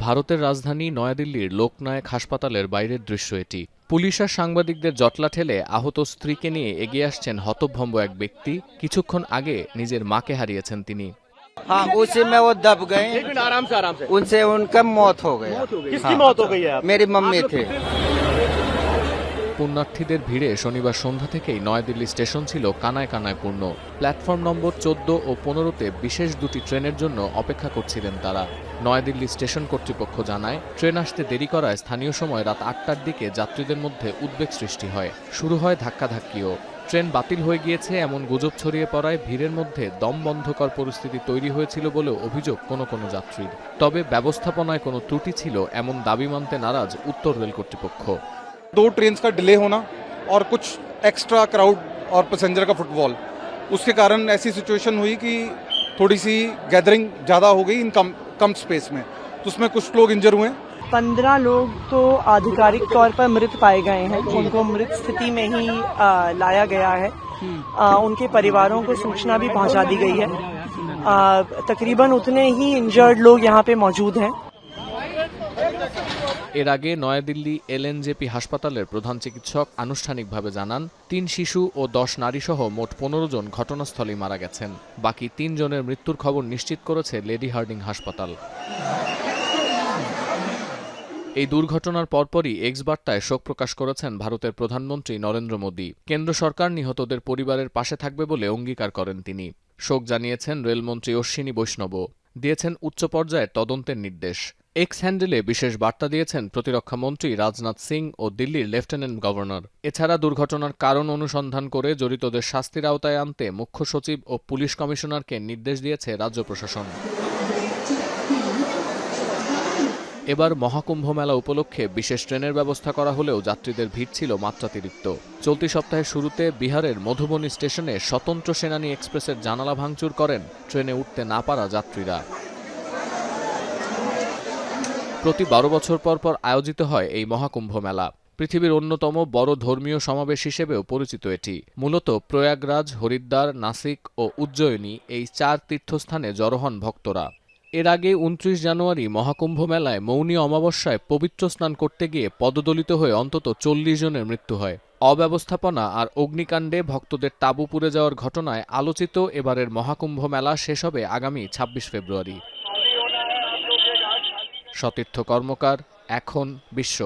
ভারতের রাজধানী নয়াদিল্লির লোকনায়ক হাসপাতালের বাইরের দৃশ্য এটি। পুলিশ আর সাংবাদিকদের জটলা ঠেলে আহত স্ত্রীকে নিয়ে এগিয়ে আসছেন হতভম্ব এক ব্যক্তি। কিছুক্ষণ আগে নিজের মাকে হারিয়েছেন তিনি। हाँ, उसी में वो दब गए। आराम से उनसे उनका मौत हो गया। किसकी मौत हो गई है? मेरी मम्मी थे। পুণ্যার্থীদের ভিড়ে শনিবার সন্ধ্যা থেকেই নয়াদিল্লি স্টেশন ছিল কানায় কানায় পূর্ণ। প্ল্যাটফর্ম নম্বর 14 ও 15-তে বিশেষ দুটি ট্রেনের জন্য অপেক্ষা করছিলেন তারা। নয়াদিল্লি স্টেশন কর্তৃপক্ষ জানায়, ট্রেন আসতে দেরি করায় স্থানীয় সময় রাত 8টার দিকে যাত্রীদের মধ্যে উদ্বেগ সৃষ্টি হয়। শুরু হয় ধাক্কাধাক্কিও। ট্রেন বাতিল হয়ে গিয়েছে এমন গুজব ছড়িয়ে পড়ায় ভিড়ের মধ্যে দম বন্ধকর পরিস্থিতি তৈরি হয়েছিল বলেও অভিযোগ কোনো কোনো যাত্রীর। তবে ব্যবস্থাপনায় কোনো ত্রুটি ছিল এমন দাবি মানতে নারাজ উত্তর রেল কর্তৃপক্ষ। 2 ट्रेन का डिले होना और कुछ एक्स्ट्रा क्राउड और पैसेंजर का फुटबॉल, उसके कारण ऐसी सिचुएशन हुई कि थोड़ी सी गैदरिंग ज़्यादा हो गई इन कम स्पेस में, तो उसमें कुछ लोग इंजर हुए। 15 लोग तो आधिकारिक तौर पर मृत पाए गए हैं, उनको मृत स्थिति में ही लाया गया है। उनके परिवारों को सूचना भी पहुंचा दी गई है। तकरीबन उतने ही इंजर्ड लोग यहाँ पे मौजूद हैं। এর আগে নয়াদিল্লি এলএনজেপি হাসপাতালের প্রধান চিকিৎসক আনুষ্ঠানিকভাবে জানান, 3 শিশু ও 10 নারীসহ মোট 15 জন ঘটনাস্থলেই মারা গেছেন। বাকি 3 জনের মৃত্যুর খবর নিশ্চিত করেছে লেডি হার্ডিং হাসপাতাল। এই দুর্ঘটনার পরপরই এক্স বার্তায় শোক প্রকাশ করেছেন ভারতের প্রধানমন্ত্রী নরেন্দ্র মোদী। কেন্দ্র সরকার নিহতদের পরিবারের পাশে থাকবে বলে অঙ্গীকার করেন তিনি। শোক জানিয়েছেন রেলমন্ত্রী অশ্বিনী বৈষ্ণব। দিয়েছেন উচ্চ পর্যায়ের তদন্তের নির্দেশ। এক্স হ্যান্ডেলে বিশেষ বার্তা দিয়েছেন প্রতিরক্ষামন্ত্রী রাজনাথ সিং ও দিল্লির লেফটেন্যান্ট গভর্নর। এছাড়া দুর্ঘটনার কারণ অনুসন্ধান করে জড়িতদের শাস্তির আওতায় আনতে মুখ্য সচিব ও পুলিশ কমিশনারকে নির্দেশ দিয়েছে রাজ্য প্রশাসন। এবার মহাকুম্ভ মেলা উপলক্ষে বিশেষ ট্রেনের ব্যবস্থা করা হলেও যাত্রীদের ভিড় ছিল মাত্রাতিরিক্ত। চলতি সপ্তাহের শুরুতে বিহারের মধুবনী স্টেশনে স্বতন্ত্র সেনানী এক্সপ্রেসের জানালা ভাঙচুর করেন ট্রেনে উঠতে না পারা যাত্রীরা। প্রতি 12 বছর পর পর আয়োজিত হয় এই মহাকুম্ভ মেলা। পৃথিবীর অন্যতম বড় ধর্মীয় সমাবেশ হিসেবেও পরিচিত এটি। মূলত প্রয়াগরাজ, হরিদ্বার, নাসিক ও উজ্জয়িনী এই 4 তীর্থস্থানে জড়ো হন ভক্তরা। এর আগে 29 জানুয়ারি মহাকুম্ভ মেলায় মৌনী অমাবস্যায় পবিত্র স্নান করতে গিয়ে পদদলিত হয়ে অন্তত 40 জনের মৃত্যু হয়। অব্যবস্থাপনা আর অগ্নিকাণ্ডে ভক্তদের তাঁবু পুড়ে যাওয়ার ঘটনায় আলোচিত এবারের মহাকুম্ভ মেলা শেষ হবে আগামী 26 ফেব্রুয়ারি। সতীর্থ কর্মকার, এখন বিশ্ব।